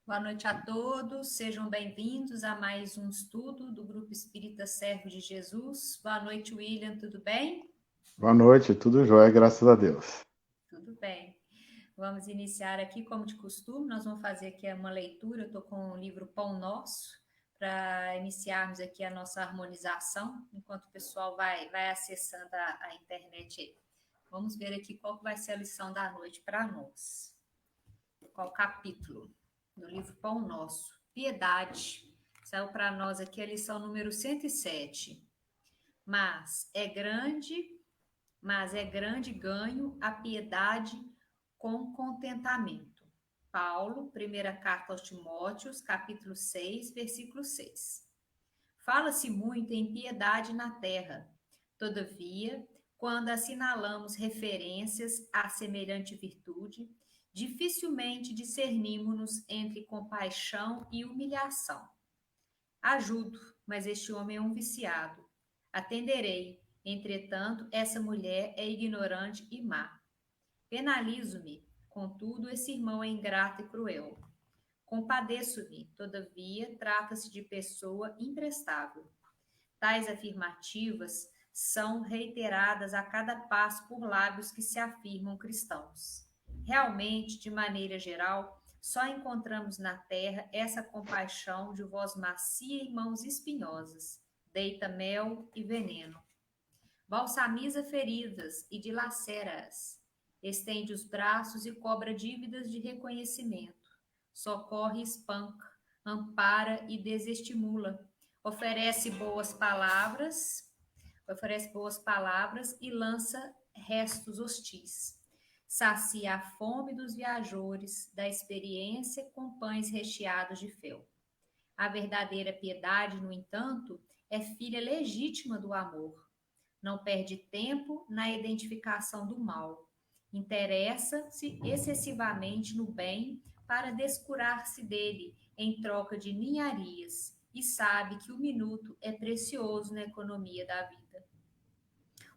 Boa noite a todos, sejam bem-vindos a mais um estudo do Grupo Espírita Servo de Jesus. Boa noite, William, tudo bem? Boa noite, tudo jóia, graças a Deus. Tudo bem. Vamos iniciar aqui, como de costume, nós vamos fazer aqui uma leitura. Eu estou com o livro Pão Nosso, para iniciarmos aqui a nossa harmonização, enquanto o pessoal vai acessando a internet aí. Vamos ver aqui qual vai ser a lição da noite para nós. Qual capítulo? No livro Pão Nosso. Piedade. Saiu para nós aqui a lição número 107. Mas é grande ganho a piedade com contentamento. Paulo, primeira carta aos Timóteos, capítulo 6, versículo 6. Fala-se muito em piedade na terra. Todavia, quando assinalamos referências a semelhante virtude, dificilmente discernimos-nos entre compaixão e humilhação. Ajudo, mas este homem é um viciado. Atenderei, entretanto, essa mulher é ignorante e má. Penalizo-me, contudo, esse irmão é ingrato e cruel. Compadeço-me, todavia, trata-se de pessoa imprestável. Tais afirmativas são reiteradas a cada passo por lábios que se afirmam cristãos. Realmente, de maneira geral, só encontramos na terra essa compaixão de voz macia e mãos espinhosas, deita mel e veneno. Balsamiza feridas e dilacera-as, estende os braços e cobra dívidas de reconhecimento, socorre e espanca, ampara e desestimula, oferece boas palavras e lança restos hostis. Sacia a fome dos viajores, da experiência com pães recheados de fel. A verdadeira piedade, no entanto, é filha legítima do amor. Não perde tempo na identificação do mal. Interessa-se excessivamente no bem para descurar-se dele em troca de ninharias e sabe que o minuto é precioso na economia da vida.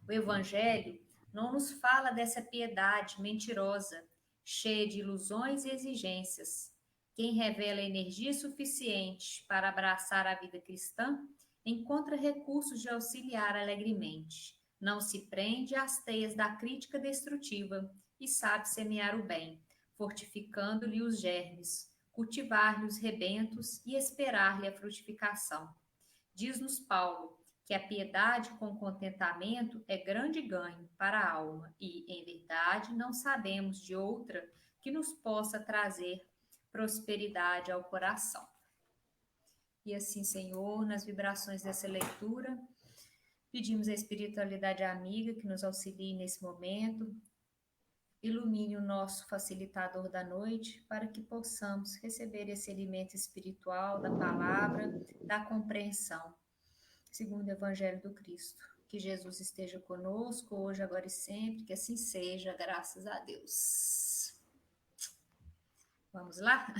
O Evangelho não nos fala dessa piedade mentirosa, cheia de ilusões e exigências. Quem revela energia suficiente para abraçar a vida cristã encontra recursos de auxiliar alegremente. Não se prende às teias da crítica destrutiva e sabe semear o bem, fortificando-lhe os germes, cultivar-lhe os rebentos e esperar-lhe a frutificação. Diz-nos Paulo que a piedade com contentamento é grande ganho para a alma e, em verdade, não sabemos de outra que nos possa trazer prosperidade ao coração. E assim, Senhor, nas vibrações dessa leitura, pedimos a espiritualidade amiga que nos auxilie nesse momento, ilumine o nosso facilitador da noite para que possamos receber esse alimento espiritual da palavra, da compreensão, segundo o Evangelho do Cristo. Que Jesus esteja conosco, hoje, agora e sempre, que assim seja, graças a Deus. Vamos lá?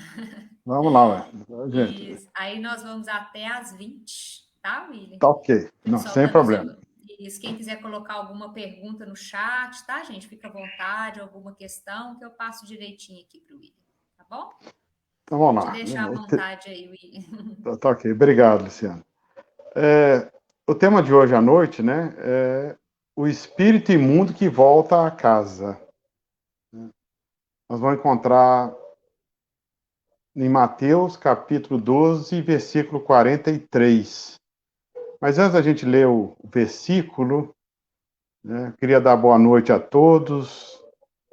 Vamos lá, gente. Isso. Aí nós vamos até às 20, tá, William? Tá ok, não, Só sem tá nos... problema. Isso. Quem quiser colocar alguma pergunta no chat, tá, gente? Fica à vontade, alguma questão, que eu passo direitinho aqui para o William, tá bom? Então vamos Te lá. deixar à vontade aí, William. Tá ok, obrigado, Luciano. O tema de hoje à noite, né, é o espírito imundo que volta à casa. Nós vamos encontrar em Mateus, capítulo 12, versículo 43. Mas antes da gente ler o versículo, né, queria dar boa noite a todos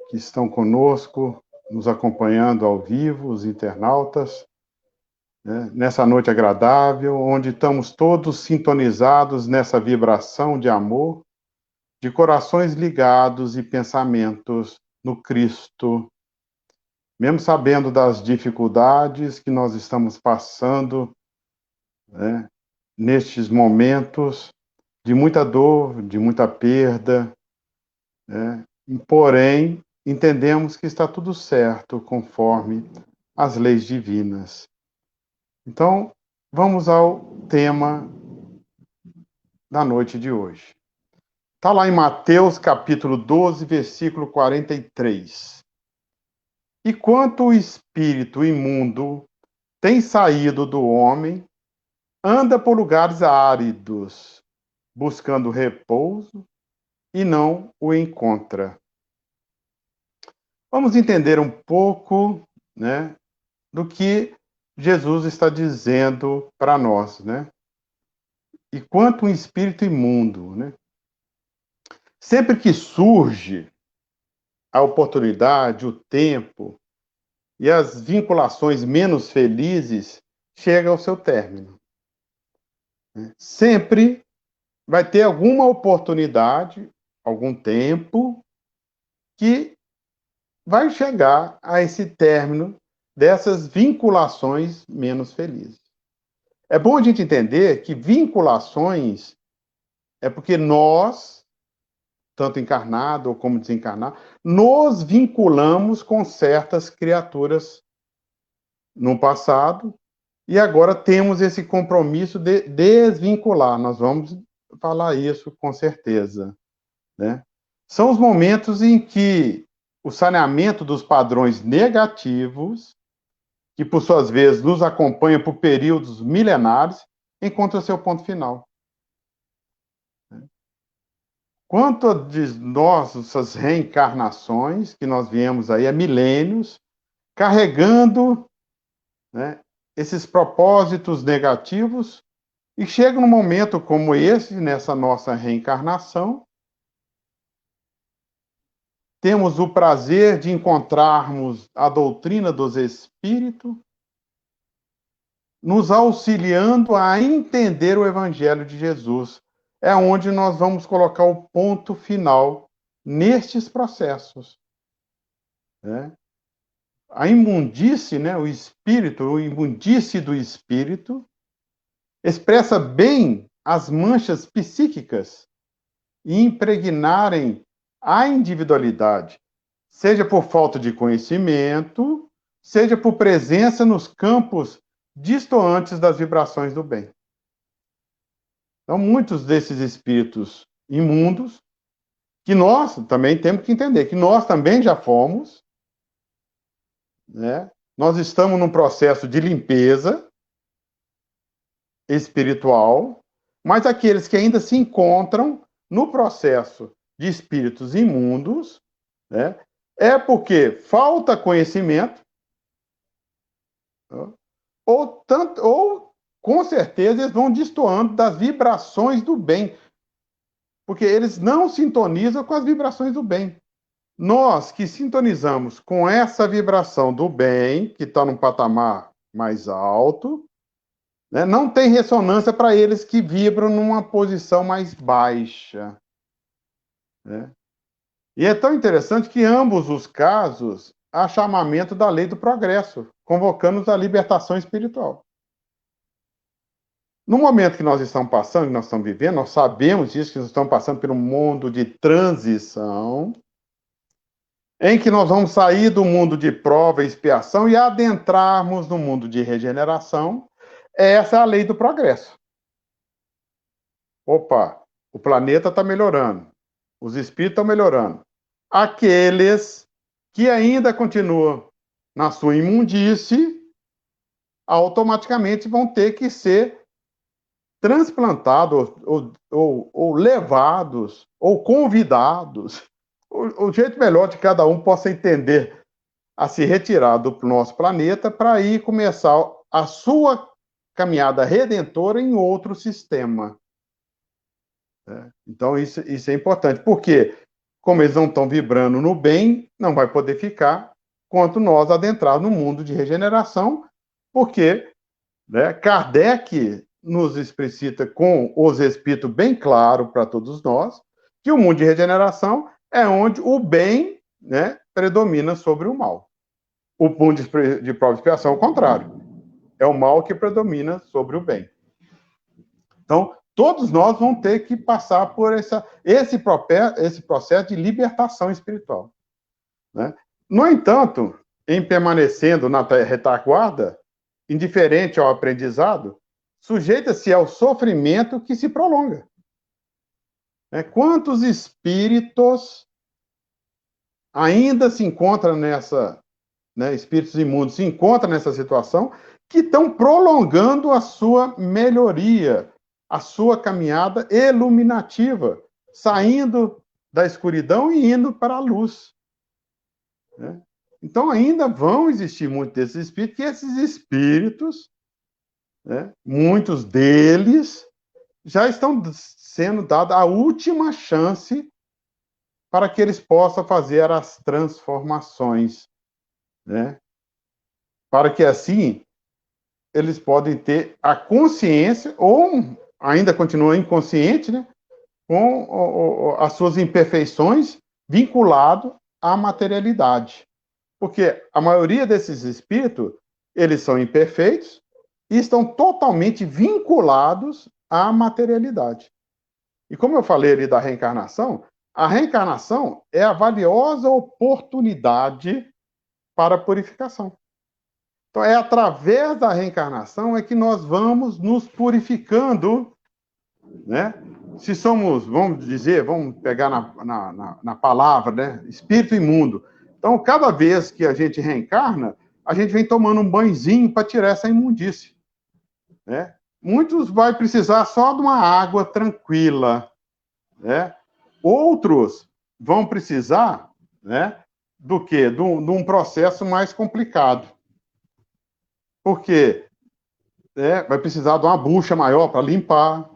que estão conosco, nos acompanhando ao vivo, os internautas, né, nessa noite agradável, onde estamos todos sintonizados nessa vibração de amor, de corações ligados e pensamentos no Cristo, mesmo sabendo das dificuldades que nós estamos passando, né, nestes momentos de muita dor, de muita perda, né, porém, entendemos que está tudo certo conforme as leis divinas. Então, vamos ao tema da noite de hoje. Está lá em Mateus, capítulo 12, versículo 43. E quanto o espírito imundo tem saído do homem, anda por lugares áridos, buscando repouso e não o encontra. Vamos entender um pouco, né, do que Jesus está dizendo para nós, né? E quanto um espírito imundo, né? Sempre que surge a oportunidade, o tempo e as vinculações menos felizes, chega ao seu término, né? Sempre vai ter alguma oportunidade, algum tempo, que vai chegar a esse término dessas vinculações menos felizes. É bom a gente entender que vinculações é porque nós, tanto encarnado ou como desencarnado, nos vinculamos com certas criaturas no passado e agora temos esse compromisso de desvincular. Nós vamos falar isso com certeza, né? São os momentos em que o saneamento dos padrões negativos, que por suas vezes nos acompanham por períodos milenares, encontra seu ponto final. Quanto de nossas reencarnações, que nós viemos aí há milênios, carregando, né, esses propósitos negativos, e chega num momento como esse, nessa nossa reencarnação, temos o prazer de encontrarmos a doutrina dos espíritos, nos auxiliando a entender o Evangelho de Jesus. É onde nós vamos colocar o ponto final nestes processos, né? A imundície, né, o espírito, o imundície do espírito, expressa bem as manchas psíquicas e impregnarem a individualidade, seja por falta de conhecimento, seja por presença nos campos distantes das vibrações do bem. Então, muitos desses espíritos imundos, que nós também temos que entender, que nós também já fomos, né? Nós estamos num processo de limpeza espiritual, mas aqueles que ainda se encontram no processo de espíritos imundos, né, é porque falta conhecimento, ou com certeza eles vão destoando das vibrações do bem, porque eles não sintonizam com as vibrações do bem. Nós que sintonizamos com essa vibração do bem, que está num patamar mais alto, né, não tem ressonância para eles que vibram numa posição mais baixa, né? E é tão interessante que, em ambos os casos, há chamamento da lei do progresso, convocando-nos à libertação espiritual. No momento que nós estamos passando, que nós estamos vivendo, nós sabemos disso, que nós estamos passando por um mundo de transição, em que nós vamos sair do mundo de prova e expiação e adentrarmos no mundo de regeneração. Essa é a lei do progresso. Opa, o planeta está melhorando, os espíritos estão melhorando. Aqueles que ainda continuam na sua imundície, automaticamente vão ter que ser transplantados, ou levados, ou convidados. O jeito melhor de cada um possa entender a se retirar do nosso planeta para ir começar a sua caminhada redentora em outro sistema. Então, isso é importante. Por quê? Como eles não estão vibrando no bem, não vai poder ficar quanto nós adentrar no mundo de regeneração, porque, né, Kardec nos explicita com os espíritos bem claro para todos nós, que o mundo de regeneração é onde o bem, né, predomina sobre o mal. O mundo de prova e expiação é o contrário. É o mal que predomina sobre o bem. Então, todos nós vamos ter que passar por esse processo de libertação espiritual, né? No entanto, em permanecendo na retaguarda, indiferente ao aprendizado, sujeita-se ao sofrimento que se prolonga. Quantos espíritos ainda se encontram nessa, né, espíritos imundos se encontram nessa situação, que estão prolongando a sua melhoria, a sua caminhada iluminativa, saindo da escuridão e indo para a luz. Né? Então, ainda vão existir muitos desses espíritos, e esses espíritos, né, muitos deles, já estão sendo dada a última chance para que eles possam fazer as transformações, né? Para que assim eles podem ter a consciência, ou ainda continua inconsciente, né? Com as suas imperfeições vinculado à materialidade. Porque a maioria desses espíritos, eles são imperfeitos e estão totalmente vinculados à materialidade. E como eu falei ali da reencarnação, a reencarnação é a valiosa oportunidade para a purificação. Então, é através da reencarnação é que nós vamos nos purificando, né? Se somos, vamos dizer, vamos pegar na palavra, né? Espírito imundo. Então, cada vez que a gente reencarna, a gente vem tomando um banhozinho para tirar essa imundície, né? Muitos vai precisar só de uma água tranquila, né? Outros vão precisar, né, do quê? De um processo mais complicado. Porque, né, vai precisar de uma bucha maior para limpar,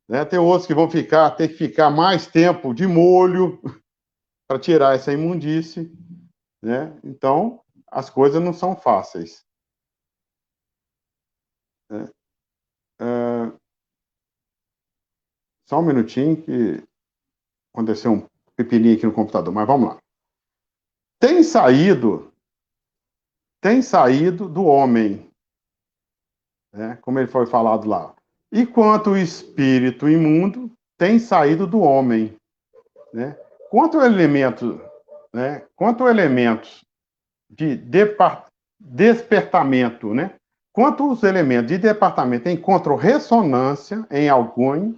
né? Tem outros que vão ter que ficar mais tempo de molho para tirar essa imundície, né? Então, as coisas não são fáceis. Né? Só um minutinho que aconteceu um pepininho aqui no computador, mas vamos lá. Tem saído do homem, né? Como ele foi falado lá. E quanto o espírito imundo tem saído do homem, né? Quanto elementos de despertamento, né? Quanto os elementos de despertamento encontram ressonância em algum,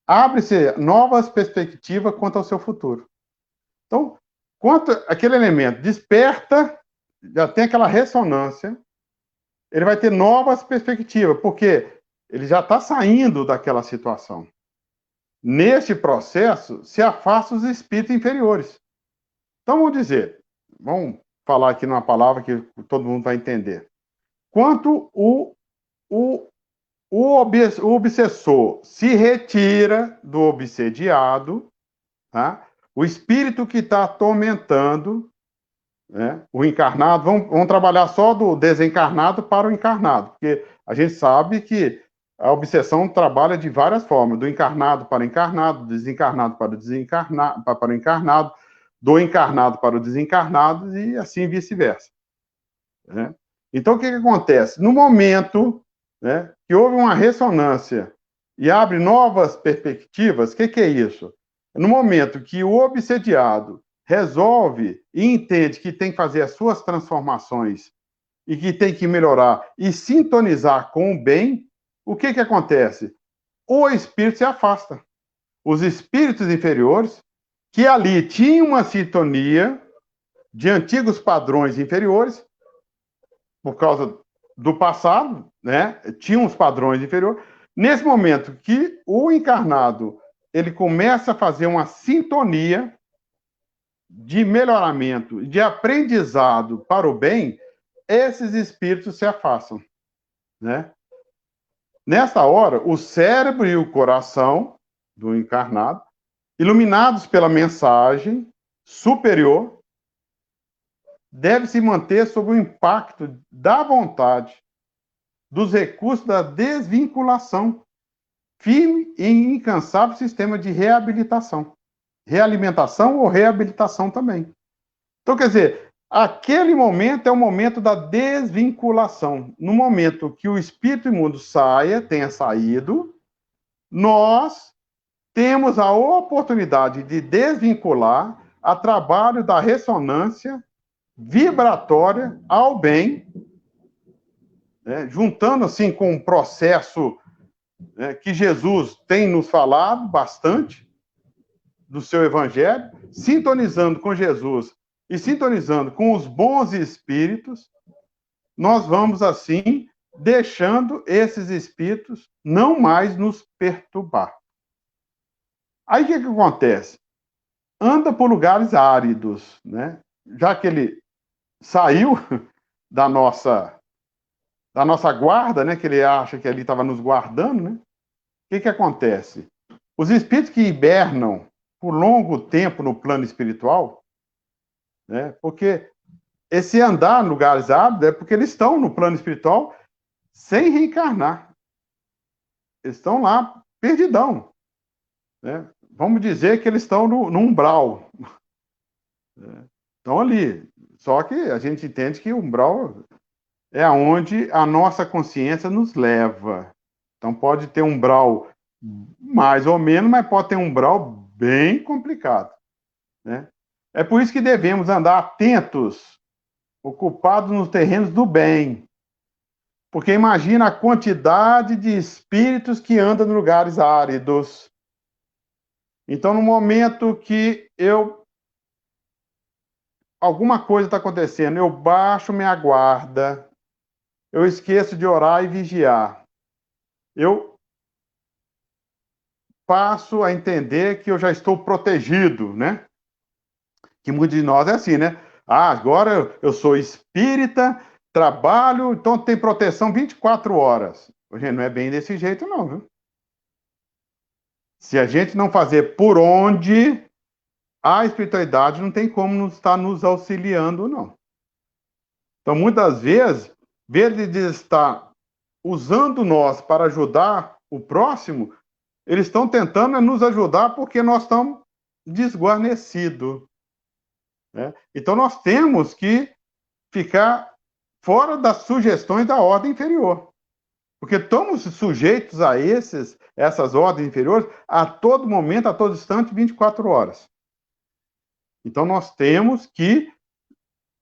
abre-se novas perspectivas quanto ao seu futuro. Então, quanto aquele elemento desperta, já tem aquela ressonância, ele vai ter novas perspectivas, porque ele já está saindo daquela situação. Neste processo, se afastam os espíritos inferiores. Então, vamos falar aqui numa palavra que todo mundo vai entender. Quanto o obsessor se retira do obsediado, tá? O espírito que está atormentando, né, o encarnado, vamos trabalhar só do desencarnado para o encarnado, porque a gente sabe que a obsessão trabalha de várias formas, do encarnado para o encarnado, do desencarnado para o encarnado, do encarnado para o desencarnado e assim vice-versa. Né? Então, o que acontece? No momento, né, que houve uma ressonância e abre novas perspectivas, o que é isso? No momento que o obsediado resolve e entende que tem que fazer as suas transformações e que tem que melhorar e sintonizar com o bem, o que acontece? O espírito se afasta. Os espíritos inferiores, que ali tinham uma sintonia de antigos padrões inferiores, por causa do passado, né? Tinham os padrões inferiores. Nesse momento que o encarnado ele começa a fazer uma sintonia de melhoramento, de aprendizado para o bem, esses espíritos se afastam, né? Nessa hora, o cérebro e o coração do encarnado, iluminados pela mensagem superior, deve se manter sob o impacto da vontade, dos recursos da desvinculação, firme e incansável sistema de reabilitação. Realimentação ou reabilitação também. Então, quer dizer, aquele momento é o momento da desvinculação. No momento que o espírito imundo tenha saído, nós temos a oportunidade de desvincular a trabalho da ressonância vibratória ao bem, né, juntando assim com um processo, né, que Jesus tem nos falado bastante do seu evangelho, sintonizando com Jesus e sintonizando com os bons espíritos, nós vamos assim deixando esses espíritos não mais nos perturbar. Aí o que acontece? Anda por lugares áridos, né? Já que ele saiu da nossa guarda, né? Que ele acha que ali estava nos guardando, né? O que acontece? Os espíritos que hibernam por longo tempo no plano espiritual, né? Porque esse andar em lugares áridos é porque eles estão no plano espiritual sem reencarnar. Eles estão lá perdidão, né? Vamos dizer que eles estão no umbral. Estão ali. Só que a gente entende que o umbral é aonde a nossa consciência nos leva. Então pode ter um umbral mais ou menos, mas pode ter um umbral bem complicado, né? É por isso que devemos andar atentos, ocupados nos terrenos do bem. Porque imagina a quantidade de espíritos que andam em lugares áridos. Então, no momento que alguma coisa está acontecendo, eu baixo minha guarda, eu esqueço de orar e vigiar. Eu passo a entender que eu já estou protegido, né? Que muitos de nós é assim, né? Ah, agora eu sou espírita, trabalho, então tem proteção 24 horas. Gente, não é bem desse jeito, não, viu? Se a gente não fazer por onde, a espiritualidade não tem como estar nos auxiliando, não. Então, muitas vezes, vez de estar usando nós para ajudar o próximo, eles estão tentando nos ajudar porque nós estamos desguarnecidos, né? Então, nós temos que ficar fora das sugestões da ordem inferior. Porque estamos sujeitos a essas ordens inferiores a todo momento, a todo instante, 24 horas. Então, nós temos que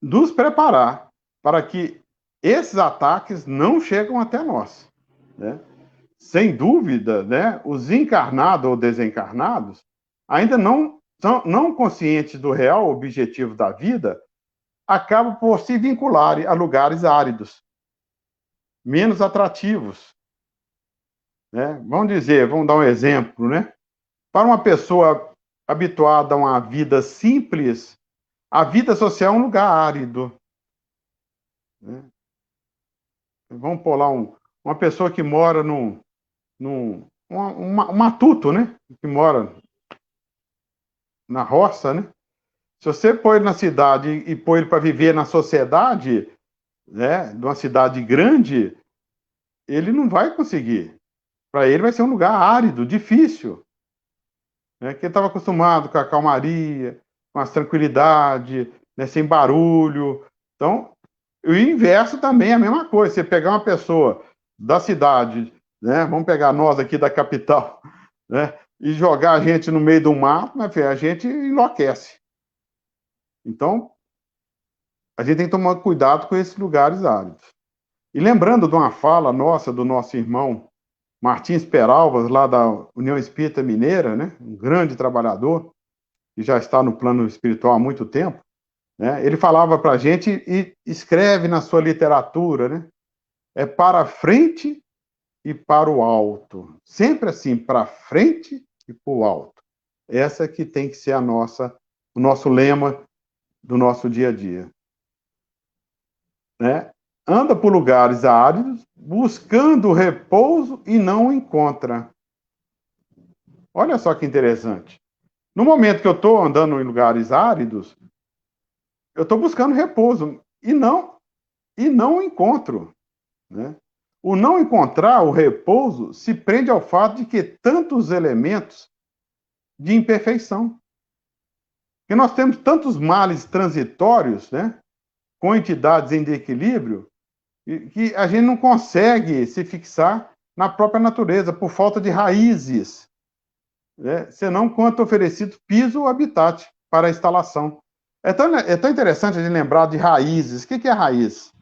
nos preparar para que esses ataques não cheguem até nós, né? Sem dúvida, né, os encarnados ou desencarnados ainda não são não conscientes do real objetivo da vida, acabam por se vincularem a lugares áridos, menos atrativos, né? Vamos dar um exemplo, né? Para uma pessoa habituada a uma vida simples, a vida social é um lugar árido, né? Vamos pôr lá uma pessoa que mora um matuto, né? Que mora na roça, né? Se você pôr ele na cidade e pôr ele para viver na sociedade, né? De uma cidade grande, ele não vai conseguir. Para ele vai ser um lugar árido, difícil, né? Que ele estava acostumado com a calmaria, com a tranquilidade, né? Sem barulho. Então, o inverso também é a mesma coisa. Você pegar uma pessoa da cidade, né? Vamos pegar nós aqui da capital, né? E jogar a gente no meio do mato, né, filho? A gente enlouquece. Então, a gente tem que tomar cuidado com esses lugares áridos. E lembrando de uma fala nossa, do nosso irmão Martins Peralvas, lá da União Espírita Mineira, né? Um grande trabalhador, que já está no plano espiritual há muito tempo, né? Ele falava para a gente e escreve na sua literatura, né? É para frente e para o alto. Sempre assim, para frente e para o alto. Essa que tem que ser o nosso lema do nosso dia a dia, né? Anda por lugares áridos, buscando repouso e não o encontra. Olha só que interessante. No momento que eu estou andando em lugares áridos, eu estou buscando repouso e não o encontro, né? O não encontrar o repouso se prende ao fato de que tantos elementos de imperfeição. Que nós temos tantos males transitórios, né? Com entidades em desequilíbrio, que a gente não consegue se fixar na própria natureza por falta de raízes, né? Senão quanto oferecido piso ou habitat para a instalação. É tão interessante a gente lembrar de raízes. O que é raiz?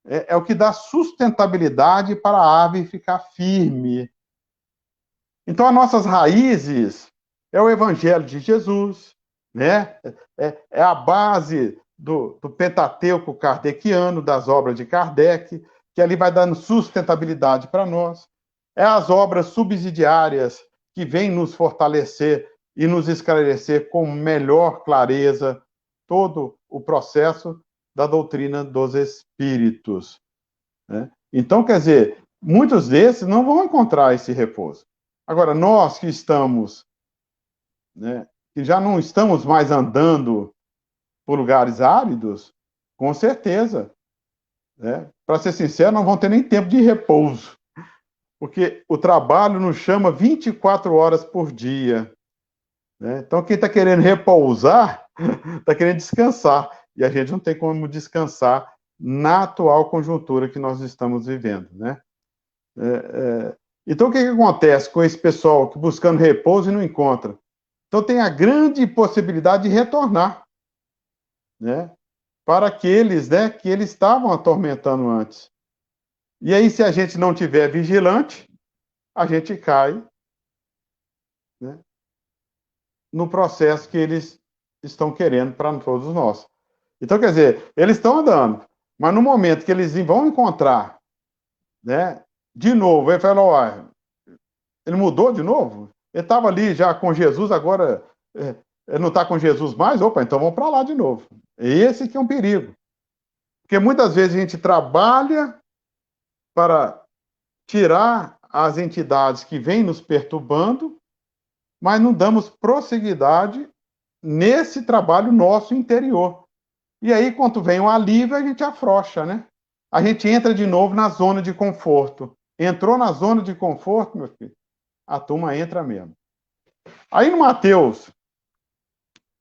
É o que dá sustentabilidade para a árvore ficar firme. Então, as nossas raízes é o Evangelho de Jesus, né? É a base do Pentateuco kardeciano, das obras de Kardec, que ali vai dando sustentabilidade para nós. É as obras subsidiárias que vêm nos fortalecer e nos esclarecer com melhor clareza todo o processo da doutrina dos espíritos, né? Então, quer dizer, muitos desses não vão encontrar esse repouso. Agora, nós que estamos, né, que já não estamos mais andando por lugares áridos, com certeza, né, para ser sincero, não vão ter nem tempo de repouso, porque o trabalho nos chama 24 horas por dia, né? Então, quem está querendo repousar, está querendo descansar, e a gente não tem como descansar na atual conjuntura que nós estamos vivendo, né? Então, o que acontece com esse pessoal que buscando repouso e não encontra? Então, tem a grande possibilidade de retornar, né, para aqueles, né, que eles estavam atormentando antes. E aí, se a gente não tiver vigilante, a gente cai, né, no processo que eles estão querendo para todos nós. Então, quer dizer, eles estão andando, mas no momento que eles vão encontrar, né, de novo, ele fala, ó, ele mudou de novo? Ele estava ali já com Jesus, agora ele não está com Jesus mais? Opa, então vamos para lá de novo. Esse que é um perigo. Porque muitas vezes a gente trabalha para tirar as entidades que vêm nos perturbando, mas não damos prosseguidade nesse trabalho nosso interior. E aí, quando vem um alívio, a gente afrouxa, né? A gente entra de novo na zona de conforto. Entrou na zona de conforto, meu filho, a turma entra mesmo. Aí no Mateus,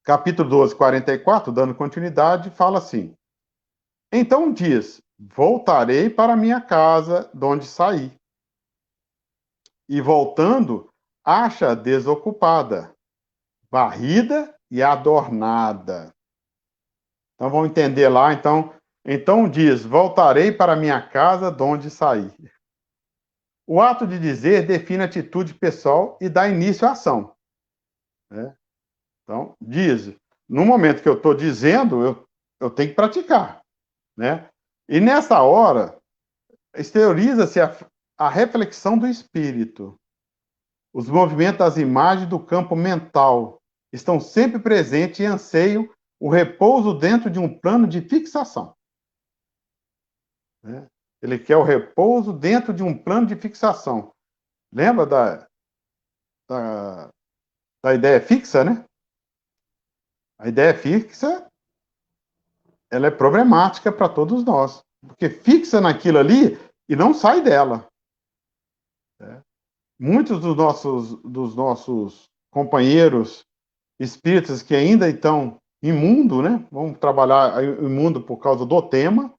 capítulo 12, 44, dando continuidade, fala assim: então diz, voltarei para minha casa, de onde saí. E voltando, acha desocupada, varrida e adornada. Então vamos entender lá, então diz, voltarei para minha casa, de onde saí. O ato de dizer define a atitude pessoal e dá início à ação, né? Então, diz, no momento que eu estou dizendo, eu tenho que praticar, né? E nessa hora, exterioriza-se a reflexão do espírito. Os movimentos das imagens do campo mental estão sempre presentes e anseiam o repouso dentro de um plano de fixação, né? Ele quer o repouso dentro de um plano de fixação. Lembra da, da ideia fixa, né? A ideia fixa, ela é problemática para todos nós, porque fixa naquilo ali e não sai dela, né? Muitos dos nossos companheiros espíritas que ainda estão imundo, né? Vamos trabalhar imundo por causa do tema,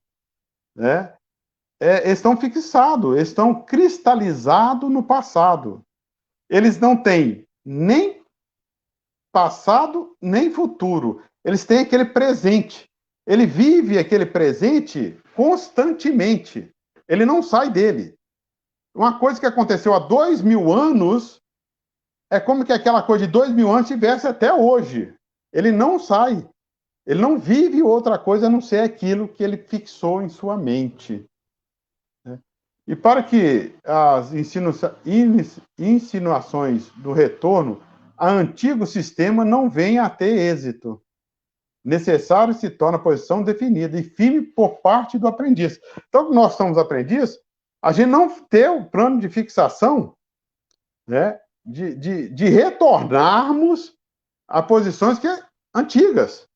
né? Estão fixados, estão cristalizados no passado. Eles não têm nem passado nem futuro. Eles têm aquele presente. Ele vive aquele presente constantemente. Ele não sai dele. Uma coisa que aconteceu há 2000 anos é como que aquela coisa de 2000 anos tivesse até hoje. Ele não sai. Ele não vive outra coisa a não ser aquilo que ele fixou em sua mente, né? E para que as insinuações do retorno a antigo sistema não venha a ter êxito, necessário se torna a posição definida e firme por parte do aprendiz. Então, nós somos aprendizes, a gente não ter o plano de fixação, né, de retornarmos a posições antigas.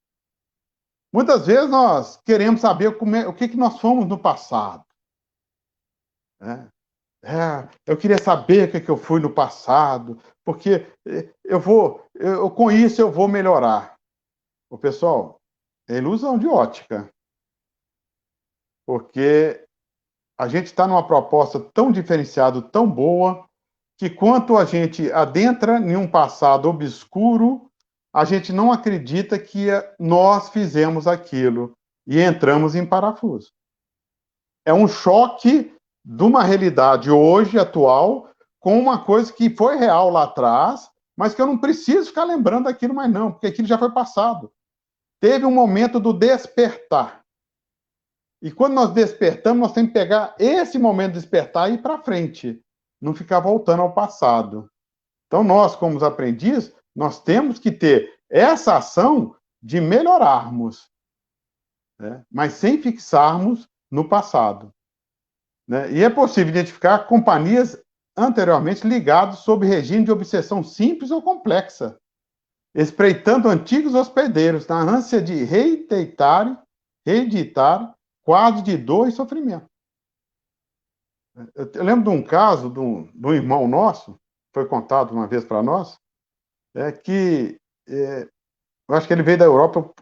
Muitas vezes nós queremos saber o que nós fomos no passado, né? Eu queria saber o que eu fui no passado, porque com isso eu vou melhorar. O pessoal, é ilusão de ótica, porque a gente está numa proposta tão diferenciada, tão boa, que quanto a gente adentra em um passado obscuro, a gente não acredita que nós fizemos aquilo e entramos em parafuso. É um choque de uma realidade hoje, atual, com uma coisa que foi real lá atrás, mas que eu não preciso ficar lembrando daquilo mais não, porque aquilo já foi passado. Teve um momento do despertar. E quando nós despertamos, nós temos que pegar esse momento de despertar e ir para frente, não ficar voltando ao passado. Então, nós, como os aprendizes, nós temos que ter essa ação de melhorarmos, né? Mas sem fixarmos no passado, né? E é possível identificar companhias anteriormente ligadas sob regime de obsessão simples ou complexa, espreitando antigos hospedeiros na ânsia de reeditar quadros de dor e sofrimento. Eu lembro de um caso de um irmão nosso, foi contado uma vez para nós, que eu acho que ele veio da Europa,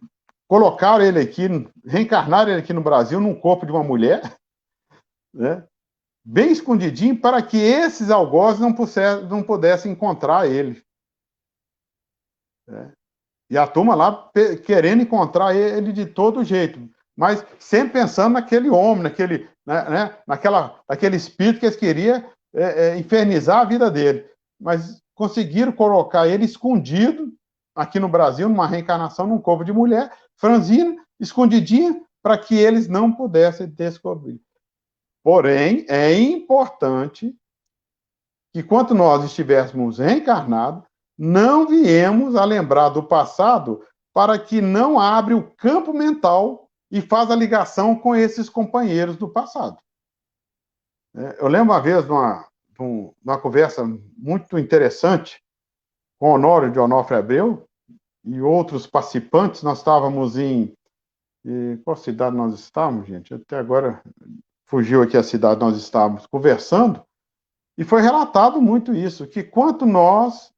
colocaram ele aqui, reencarnaram ele aqui no Brasil num corpo de uma mulher, né, bem escondidinho, para que esses algozes não pudessem encontrar ele. Né? E a turma lá querendo encontrar ele de todo jeito, mas sempre pensando naquele homem, naquele espírito que eles queriam infernizar a vida dele. Mas conseguiram colocar ele escondido aqui no Brasil, numa reencarnação, num corpo de mulher, franzina, escondidinha, para que eles não pudessem descobrir. Porém, é importante que, quando nós estivéssemos reencarnados, não viemos a lembrar do passado para que não abra o campo mental e faz a ligação com esses companheiros do passado. Eu lembro uma vez de uma conversa muito interessante com o Honório de Onofre Abreu e outros participantes. Nós estávamos em... Qual cidade nós estávamos, gente? Até agora fugiu aqui a cidade nós estávamos conversando, e foi relatado muito isso, que quando nós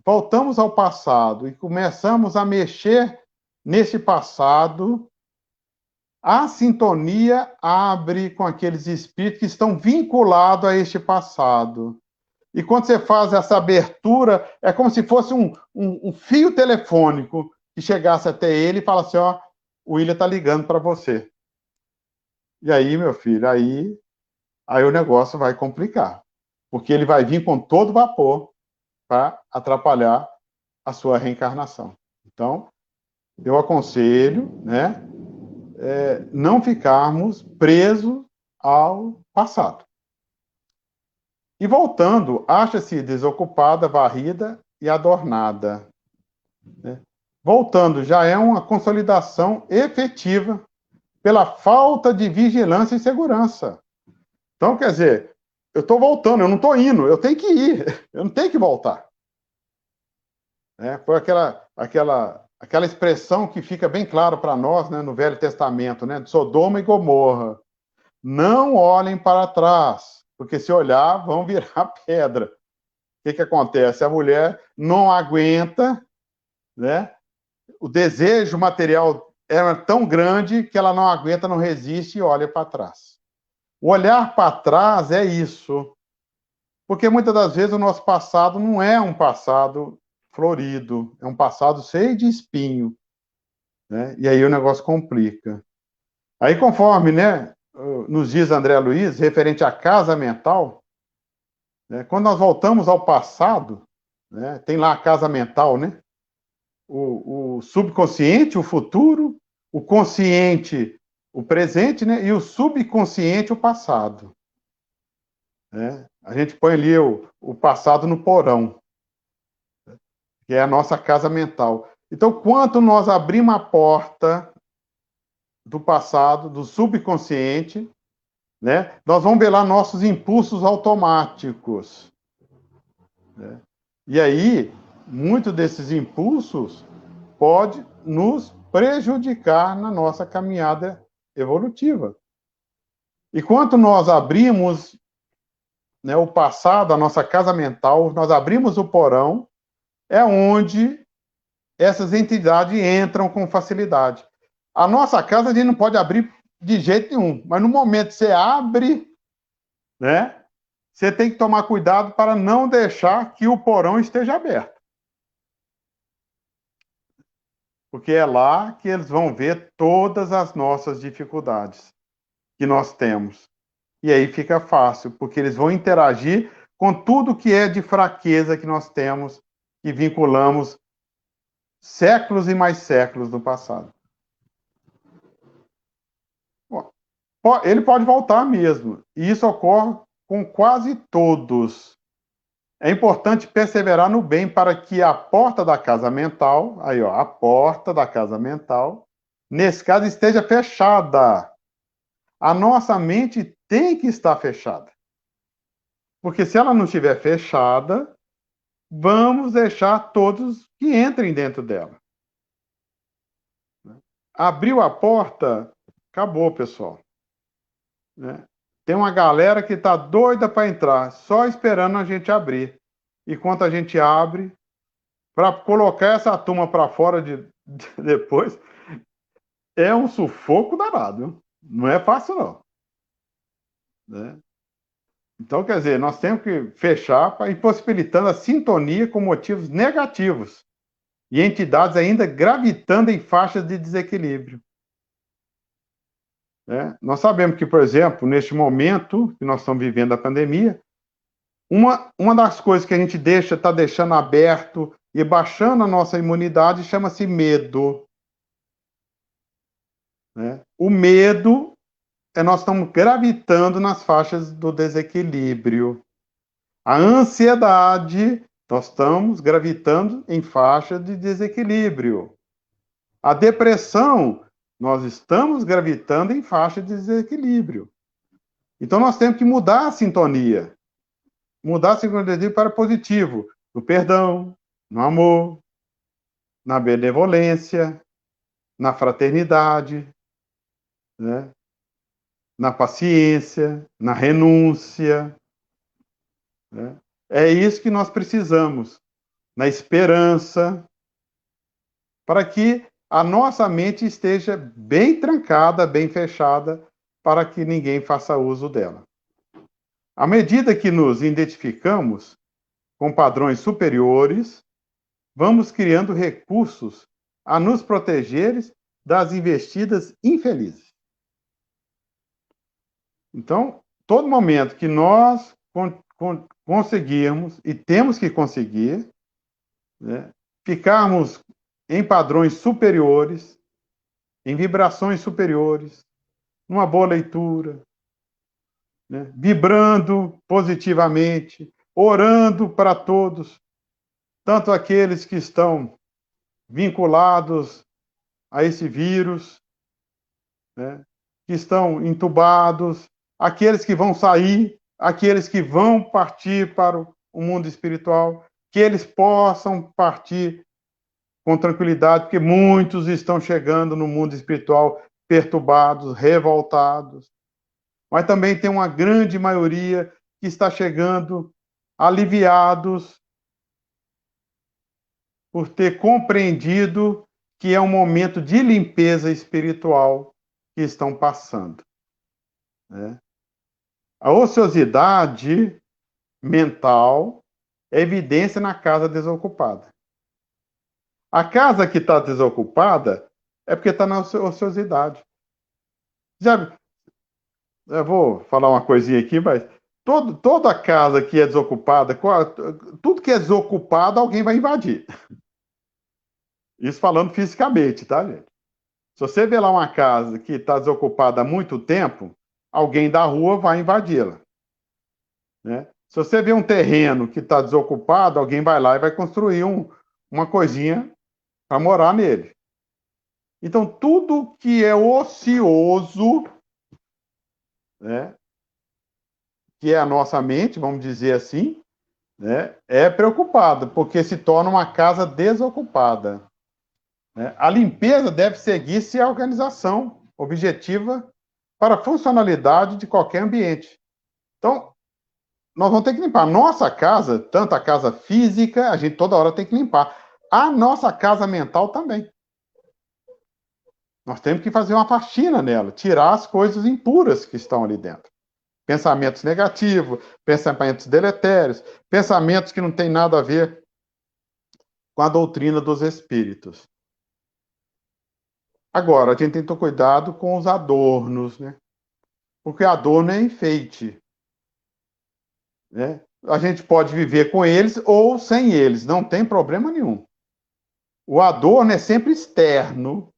voltamos ao passado e começamos a mexer nesse passado, a sintonia abre com aqueles espíritos que estão vinculados a este passado. E quando você faz essa abertura, é como se fosse um fio telefônico que chegasse até ele e falasse, ó, o William está ligando para você. E aí, meu filho, aí o negócio vai complicar. Porque ele vai vir com todo vapor para atrapalhar a sua reencarnação. Então, eu aconselho, né, não ficarmos presos ao passado. E voltando, acha-se desocupada, varrida e adornada. Né? Voltando, já é uma consolidação efetiva pela falta de vigilância e segurança. Então, quer dizer, eu estou voltando, eu não estou indo, eu tenho que ir, eu não tenho que voltar. Foi aquela expressão que fica bem claro para nós, né, no Velho Testamento, né, de Sodoma e Gomorra. Não olhem para trás, porque se olhar, vão virar pedra. O que acontece? A mulher não aguenta, né? O desejo material é tão grande que ela não aguenta, não resiste e olha para trás. O olhar para trás é isso. Porque muitas das vezes o nosso passado não é um passado florido, é um passado cheio de espinho. Né? E aí o negócio complica. Aí, conforme, né, nos diz André Luiz, referente à casa mental, né, quando nós voltamos ao passado, né, tem lá a casa mental, né? O subconsciente, o futuro, o consciente, o presente, né? E o subconsciente, o passado. Né? A gente põe ali o passado no porão, que é a nossa casa mental. Então, quanto nós abrimos a porta do passado, do subconsciente, né, nós vamos ver lá nossos impulsos automáticos. Né? E aí, muitos desses impulsos pode nos prejudicar na nossa caminhada evolutiva. E quanto nós abrimos, né, o passado, a nossa casa mental, nós abrimos o porão, é onde essas entidades entram com facilidade. A nossa casa a gente não pode abrir de jeito nenhum, mas no momento que você abre, né, você tem que tomar cuidado para não deixar que o porão esteja aberto. Porque é lá que eles vão ver todas as nossas dificuldades que nós temos. E aí fica fácil, porque eles vão interagir com tudo que é de fraqueza que nós temos e vinculamos séculos e mais séculos do passado. Bom, ele pode voltar mesmo. E isso ocorre com quase todos. É importante perseverar no bem para que a porta da casa mental, aí ó, a porta da casa mental, nesse caso, esteja fechada. A nossa mente tem que estar fechada. Porque se ela não estiver fechada, vamos deixar todos que entrem dentro dela. Abriu a porta, acabou, pessoal. Né? Tem uma galera que está doida para entrar, só esperando a gente abrir. Enquanto a gente abre, para colocar essa turma para fora depois, é um sufoco danado. Viu? Não é fácil, não. Né? Então, quer dizer, nós temos que fechar para impossibilitando a sintonia com motivos negativos e entidades ainda gravitando em faixas de desequilíbrio. Né? Nós sabemos que, por exemplo, neste momento que nós estamos vivendo a pandemia, uma das coisas que a gente está deixando aberto e baixando a nossa imunidade chama-se medo. Né? O medo nós estamos gravitando nas faixas do desequilíbrio. A ansiedade, nós estamos gravitando em faixa de desequilíbrio. A depressão, nós estamos gravitando em faixa de desequilíbrio. Então nós temos que mudar a sintonia. Mudar a sintonia para positivo. No perdão, no amor, na benevolência, na fraternidade, né? Na paciência, na renúncia. Né? É isso que nós precisamos. Na esperança, para que a nossa mente esteja bem trancada, bem fechada, para que ninguém faça uso dela. À medida que nos identificamos com padrões superiores, vamos criando recursos a nos proteger das investidas infelizes. Então, todo momento que nós conseguirmos, e temos que conseguir, né, ficarmos em padrões superiores, em vibrações superiores, numa boa leitura, né, vibrando positivamente, orando para todos, tanto aqueles que estão vinculados a esse vírus, né, que estão entubados, aqueles que vão sair, aqueles que vão partir para o mundo espiritual, que eles possam partir com tranquilidade, porque muitos estão chegando no mundo espiritual perturbados, revoltados. Mas também tem uma grande maioria que está chegando aliviados por ter compreendido que é um momento de limpeza espiritual que estão passando. Né? A ociosidade mental é evidência na casa desocupada. A casa que está desocupada é porque está na ociosidade. Eu vou falar uma coisinha aqui, mas toda casa que é desocupada, tudo que é desocupado, alguém vai invadir. Isso falando fisicamente, tá, gente? Se você vê lá uma casa que está desocupada há muito tempo, alguém da rua vai invadi-la. Né? Se você vê um terreno que está desocupado, alguém vai lá e vai construir uma coisinha para morar nele. Então, tudo que é ocioso, né, que é a nossa mente, vamos dizer assim, né, é preocupado, porque se torna uma casa desocupada. Né? A limpeza deve seguir-se a organização objetiva para a funcionalidade de qualquer ambiente. Então, nós vamos ter que limpar a nossa casa, tanto a casa física, a gente toda hora tem que limpar. A nossa casa mental também. Nós temos que fazer uma faxina nela, tirar as coisas impuras que estão ali dentro. Pensamentos negativos, pensamentos deletérios, pensamentos que não têm nada a ver com a doutrina dos espíritos. Agora, a gente tem que ter cuidado com os adornos, né? Porque adorno é enfeite. Né? A gente pode viver com eles ou sem eles, não tem problema nenhum. O adorno é sempre externo,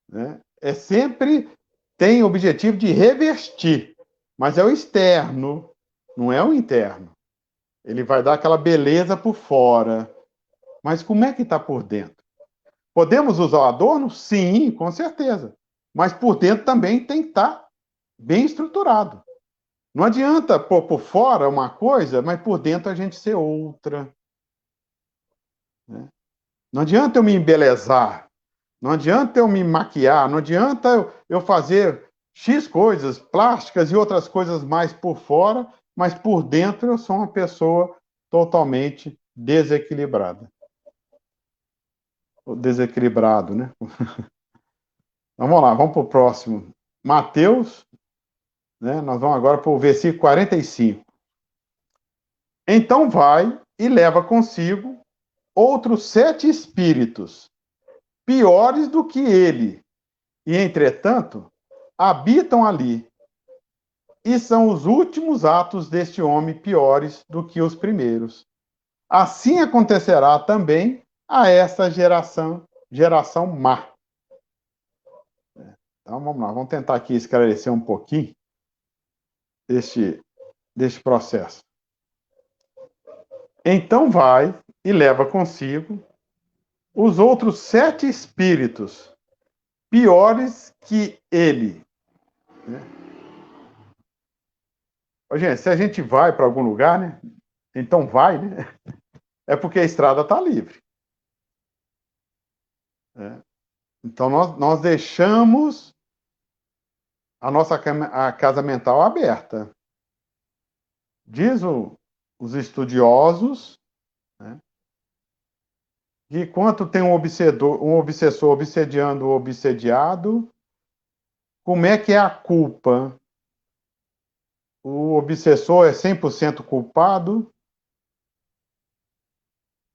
né? É sempre tem o objetivo de revestir, mas é o externo, não é o interno. Ele vai dar aquela beleza por fora, mas como é que está por dentro? Podemos usar o adorno? Sim, com certeza. Mas por dentro também tem que estar bem estruturado. Não adianta pôr por fora uma coisa, mas por dentro a gente ser outra. Né? Não adianta eu me embelezar, não adianta eu me maquiar, não adianta eu fazer X coisas plásticas e outras coisas mais por fora, mas por dentro eu sou uma pessoa totalmente desequilibrada. Desequilibrado, né? Vamos lá, vamos para o próximo. Mateus, né? Nós vamos agora para o versículo 45. Então vai e leva consigo outros 7 espíritos, piores do que ele, e entretanto habitam ali. E são os últimos atos deste homem piores do que os primeiros. Assim acontecerá também a essa geração má. Então vamos lá, vamos tentar aqui esclarecer um pouquinho deste processo. Então vai e leva consigo os outros 7 espíritos, piores que ele. Ô, gente, se a gente vai para algum lugar, né? Então vai, né? É porque a estrada está livre. Né? Então nós deixamos a casa mental aberta. Diz os estudiosos, né, que enquanto tem um obsessor obsediando o obsediado, como é que é a culpa? O obsessor é 100% culpado?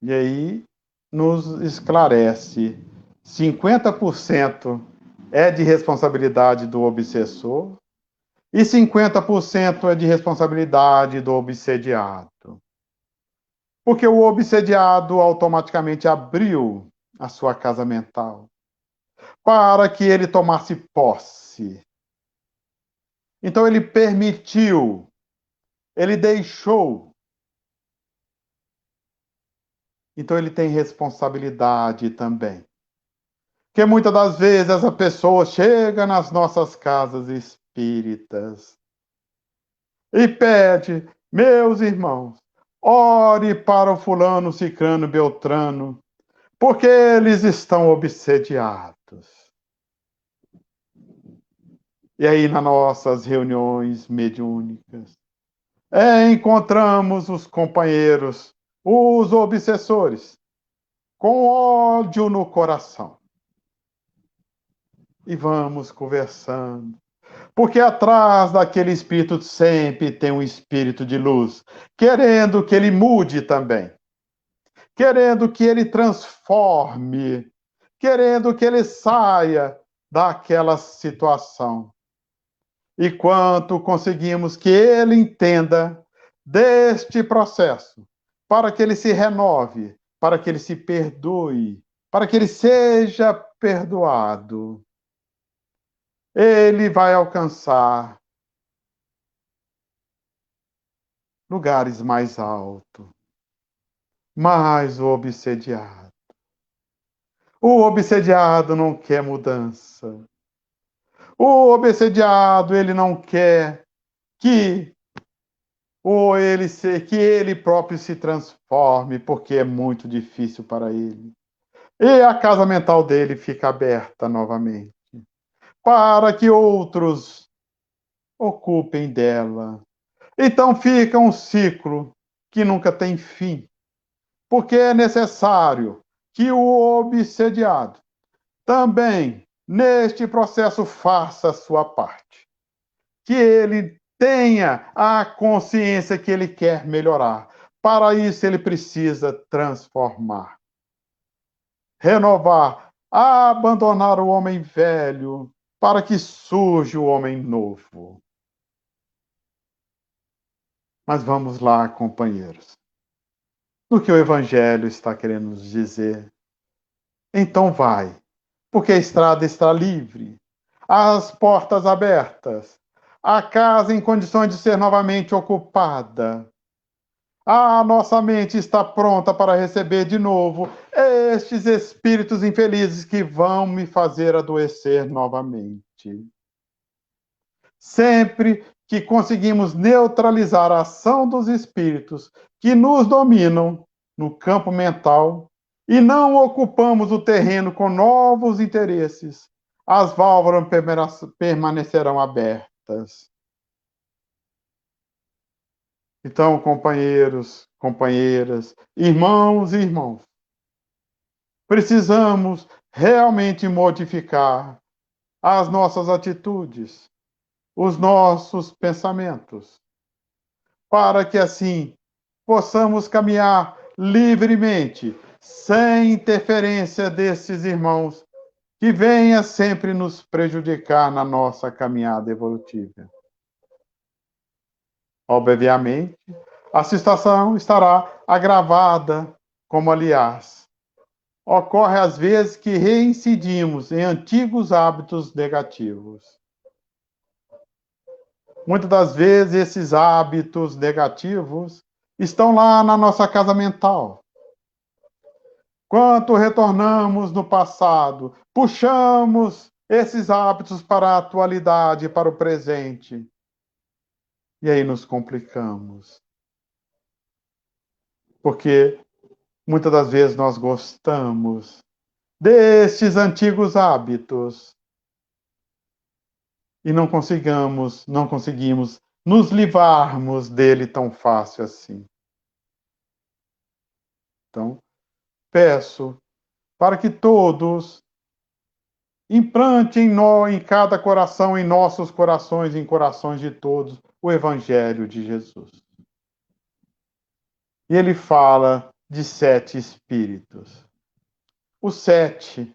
E aí nos esclarece: 50% é de responsabilidade do obsessor e 50% é de responsabilidade do obsediado. Porque o obsediado automaticamente abriu a sua casa mental para que ele tomasse posse. Então ele permitiu, ele deixou. Então ele tem responsabilidade também. Porque muitas das vezes essa pessoa chega nas nossas casas espíritas e pede: meus irmãos, ore para o fulano, cicrano, beltrano, porque eles estão obsediados. E aí, nas nossas reuniões mediúnicas, encontramos os companheiros, os obsessores, com ódio no coração. E vamos conversando. Porque atrás daquele espírito sempre tem um espírito de luz, querendo que ele mude também, querendo que ele transforme, querendo que ele saia daquela situação. E quanto conseguimos que ele entenda deste processo, para que ele se renove, para que ele se perdoe, para que ele seja perdoado, ele vai alcançar lugares mais altos, mais o obsediado. O obsediado não quer mudança. O obsediado, ele não quer que que ele próprio se transforme, porque é muito difícil para ele. E a casa mental dele fica aberta novamente, para que outros ocupem dela. Então fica um ciclo que nunca tem fim, porque é necessário que o obsediado também, neste processo, faça a sua parte. Que ele tenha a consciência que ele quer melhorar. Para isso, ele precisa transformar, renovar, abandonar o homem velho, para que surja o homem novo. Mas vamos lá, companheiros. No que o Evangelho está querendo nos dizer. Então vai, porque a estrada está livre. as portas abertas, a casa em condições de ser novamente ocupada. A nossa mente está pronta para receber de novo estes espíritos infelizes que vão me fazer adoecer novamente. Sempre que conseguimos neutralizar a ação dos espíritos que nos dominam no campo mental e não ocupamos o terreno com novos interesses, as válvulas permanecerão abertas. Então, companheiros, companheiras, irmãos e irmãos, precisamos realmente modificar as nossas atitudes, os nossos pensamentos, para que assim possamos caminhar livremente, sem interferência desses irmãos que venha sempre nos prejudicar na nossa caminhada evolutiva. Obviamente, a situação estará agravada, como aliás, ocorre às vezes que reincidimos em antigos hábitos negativos. Muitas das vezes esses hábitos negativos estão lá na nossa casa mental. Quanto retornamos no passado, puxamos esses hábitos para a atualidade, para o presente. E aí nos complicamos. Porque muitas das vezes nós gostamos destes antigos hábitos e não conseguimos nos livrarmos dele tão fácil assim. Então, peço para que todos implantem em cada coração, em nossos corações, em corações de todos, o Evangelho de Jesus. E ele fala de 7 espíritos. Os 7,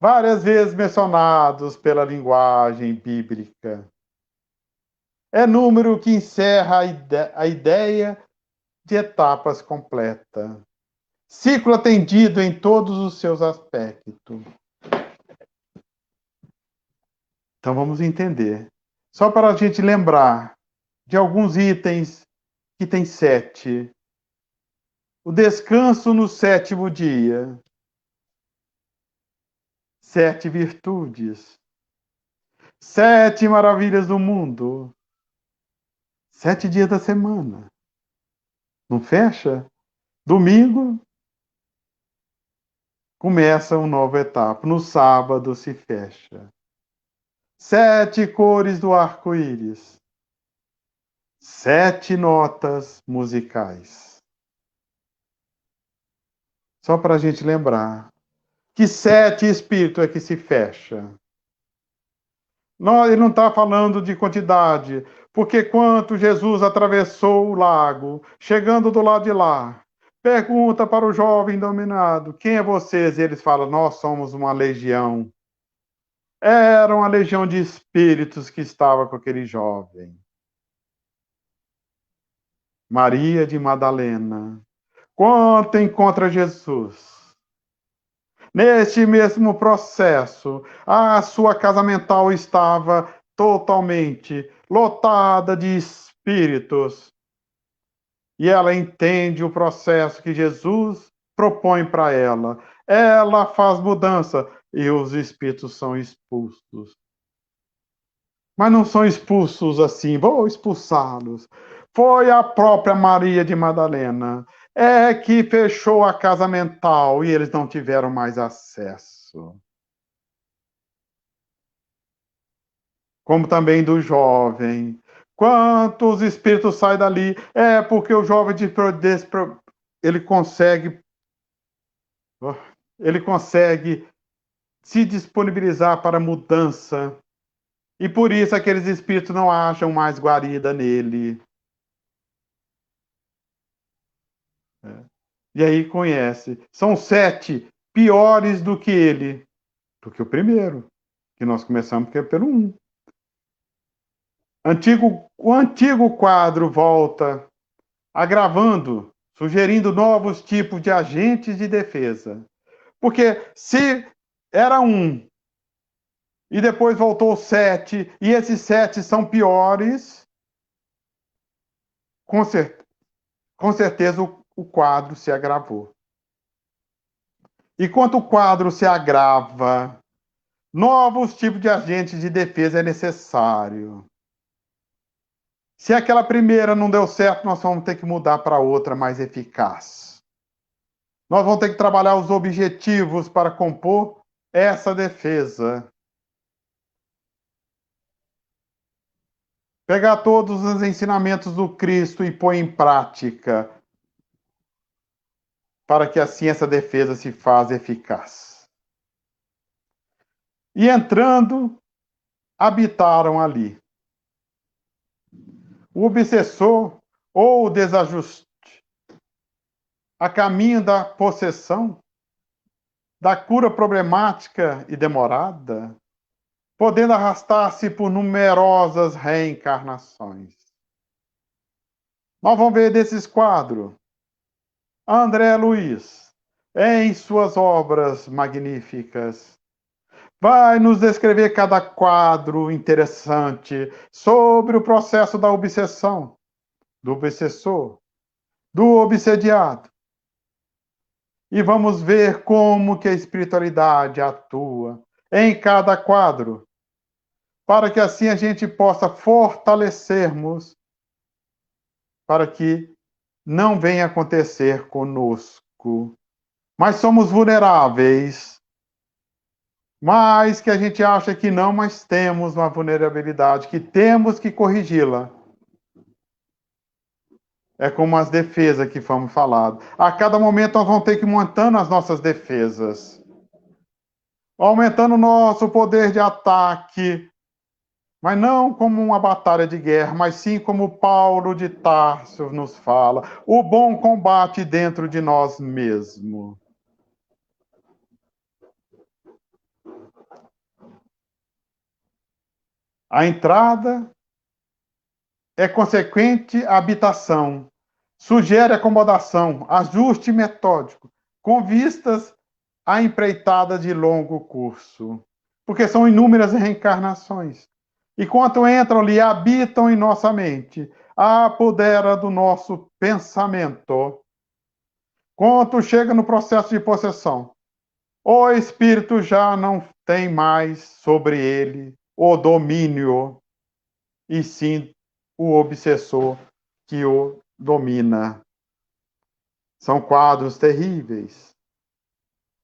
várias vezes mencionados pela linguagem bíblica. É número que encerra a ideia de etapas completa. Ciclo atendido em todos os seus aspectos. Então vamos entender. Só para a gente lembrar de alguns itens que tem 7. O descanso no 7º dia. 7 virtudes. 7 maravilhas do mundo. 7 dias da semana. Não fecha? Domingo começa uma nova etapa. No sábado se fecha. 7 cores do arco-íris. 7 notas musicais. Só para a gente lembrar. Que 7 espírito é que se fecha? Não, ele não está falando de quantidade, porque quando Jesus atravessou o lago, chegando do lado de lá, pergunta para o jovem dominado: quem é vocês? E eles falam: nós somos uma legião. Era uma legião de espíritos que estava com aquele jovem. Maria de Madalena. Quando encontra Jesus, neste mesmo processo, a sua casa mental estava totalmente lotada de espíritos. E ela entende o processo que Jesus propõe para ela. Ela faz mudança e os espíritos são expulsos. Mas não são expulsos assim, vou expulsá-los. Foi a própria Maria de Madalena que fechou a casa mental e eles não tiveram mais acesso. Como também do jovem. Quantos espíritos saem dali? É porque o jovem ele consegue se disponibilizar para mudança. E por isso aqueles espíritos não acham mais guarida nele. E aí conhece. São 7 piores do que ele, do que o primeiro, que nós começamos pelo 1. O antigo quadro volta, agravando, sugerindo novos tipos de agentes de defesa. Porque se era 1 e depois voltou 7, e esses 7 são piores, com, com certeza o quadro se agravou. E quando o quadro se agrava, novos tipos de agentes de defesa é necessário. Se aquela primeira não deu certo, nós vamos ter que mudar para outra mais eficaz. Nós vamos ter que trabalhar os objetivos para compor essa defesa. Pegar todos os ensinamentos do Cristo e pôr em prática, para que assim essa defesa se faça eficaz. E entrando, habitaram ali. O obsessor ou o desajuste, a caminho da possessão, da cura problemática e demorada, podendo arrastar-se por numerosas reencarnações. Nós vamos ver desses quadros. André Luiz, em suas obras magníficas, vai nos descrever cada quadro interessante sobre o processo da obsessão, do obsessor, do obsediado. E vamos ver como que a espiritualidade atua em cada quadro, para que assim a gente possa fortalecermos, para que não venha acontecer conosco. Mas somos vulneráveis, mas que a gente acha que não, mas temos uma vulnerabilidade, que temos que corrigi-la. É como as defesas que fomos falados. A cada momento nós vamos ter que ir montando as nossas defesas, aumentando o nosso poder de ataque, mas não como uma batalha de guerra, mas sim como Paulo de Tarso nos fala, o bom combate dentro de nós mesmos. A entrada é consequente à habitação, sugere acomodação, ajuste metódico, com vistas à empreitada de longo curso, porque são inúmeras reencarnações. E quanto entram ali, habitam em nossa mente, apodera do nosso pensamento. Quanto chega no processo de possessão, o espírito já não tem mais sobre ele o domínio, e sim o obsessor que o domina. São quadros terríveis,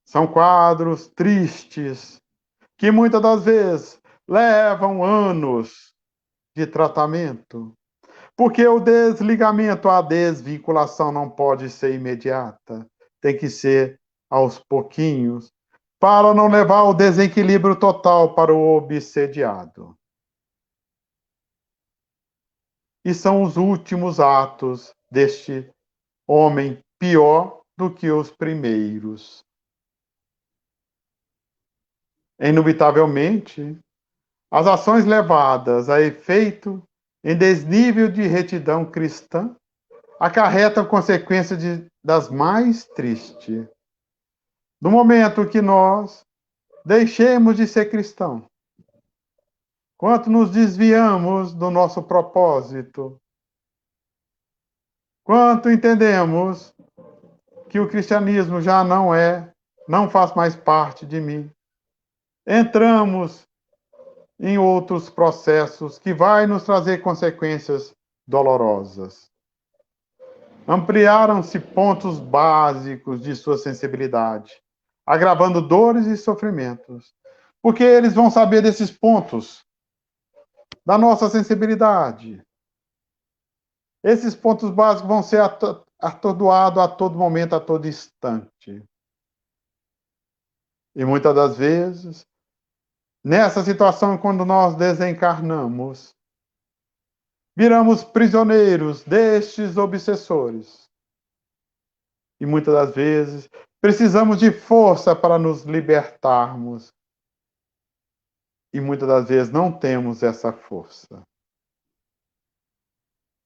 são quadros tristes, que muitas das vezes levam anos de tratamento, porque o desligamento, a desvinculação não pode ser imediata, tem que ser aos pouquinhos, para não levar o desequilíbrio total para o obsediado. E são os últimos atos deste homem pior do que os primeiros. Inevitavelmente, as ações levadas a efeito em desnível de retidão cristã acarretam consequências das mais tristes. No momento que nós deixemos de ser cristãos, quanto nos desviamos do nosso propósito, quanto entendemos que o cristianismo já não faz mais parte de mim, entramos em outros processos que vai nos trazer consequências dolorosas. Ampliaram-se pontos básicos de sua sensibilidade, agravando dores e sofrimentos, porque eles vão saber desses pontos da nossa sensibilidade. Esses pontos básicos vão ser atordoados a todo momento, a todo instante. E muitas das vezes, nessa situação, quando nós desencarnamos, viramos prisioneiros destes obsessores. E muitas das vezes, precisamos de força para nos libertarmos. E muitas das vezes não temos essa força.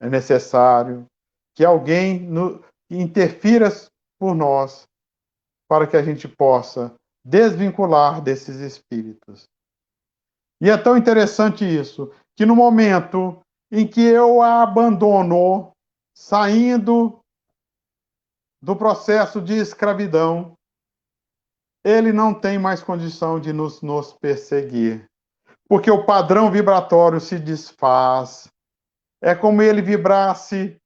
É necessário que alguém interfira por nós para que a gente possa desvincular desses espíritos. E é tão interessante isso, que no momento em que eu a abandono, saindo do processo de escravidão, ele não tem mais condição de nos perseguir, porque o padrão vibratório se desfaz. É como ele vibrasse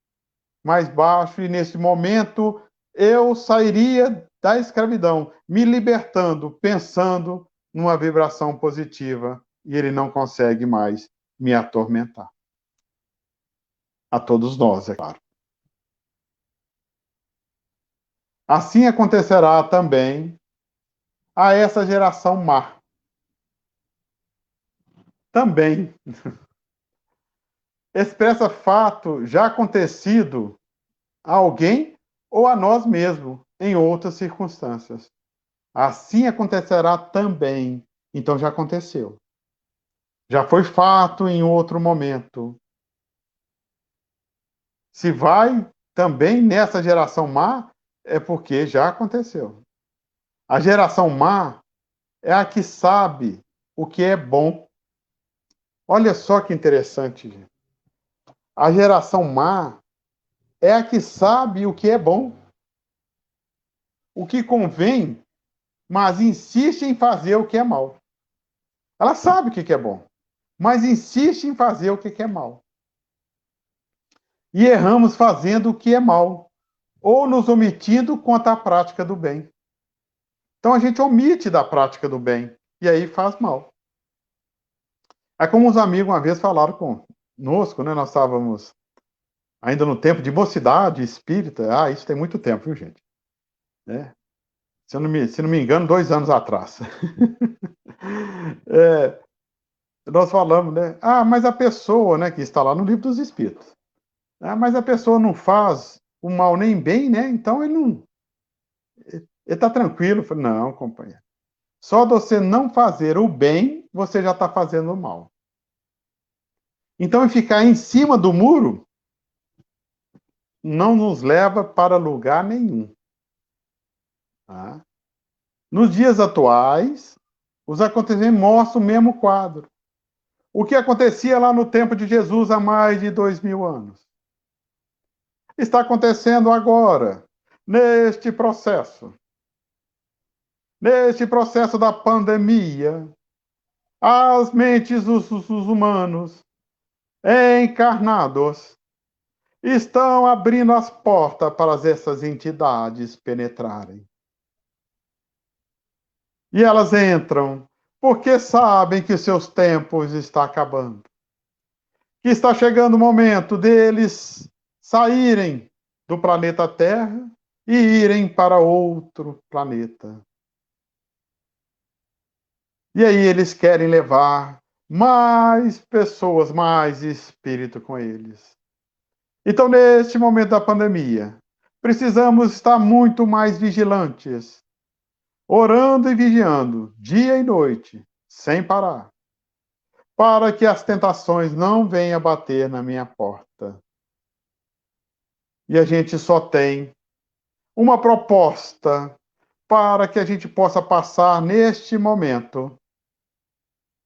mais baixo, e nesse momento eu sairia da escravidão, me libertando, pensando numa vibração positiva, e ele não consegue mais me atormentar. A todos nós, é claro. Assim acontecerá também a essa geração má. Também expressa fato já acontecido a alguém ou a nós mesmos em outras circunstâncias. Assim acontecerá também. Então já aconteceu. Já foi fato em outro momento. Se vai também nessa geração má, é porque já aconteceu. A geração má é a que sabe o que é bom. Olha só que interessante, gente. A geração má é a que sabe o que é bom, o que convém, mas insiste em fazer o que é mal. Ela sabe o que é bom, mas insiste em fazer o que é mal. E erramos fazendo o que é mal, ou nos omitindo quanto à prática do bem. Então a gente omite da prática do bem, e aí faz mal. É como os amigos uma vez falaram conosco, né? Nós estávamos ainda no tempo de mocidade espírita. Ah, isso tem muito tempo, viu, gente? É. Se não me engano, 2 anos atrás. É, nós falamos, né? Ah, mas a pessoa, né, que está lá no livro dos Espíritos. Ah, mas a pessoa não faz o mal nem bem, né? Então ele não. Ele está tranquilo. Eu falei, não, companheiro. Só de você não fazer o bem, você já está fazendo o mal. Então, ficar em cima do muro não nos leva para lugar nenhum. Tá? Nos dias atuais, os acontecimentos mostram o mesmo quadro. O que acontecia lá no tempo de Jesus há mais de 2000 anos está acontecendo agora, neste processo. Neste processo da pandemia, as mentes dos humanos encarnados estão abrindo as portas para essas entidades penetrarem. E elas entram porque sabem que seus tempos estão acabando. Que está chegando o momento deles saírem do planeta Terra e irem para outro planeta. E aí eles querem levar mais pessoas, mais espírito com eles. Então, neste momento da pandemia, precisamos estar muito mais vigilantes, orando e vigiando, dia e noite, sem parar, para que as tentações não venham bater na minha porta. E a gente só tem uma proposta para que a gente possa passar neste momento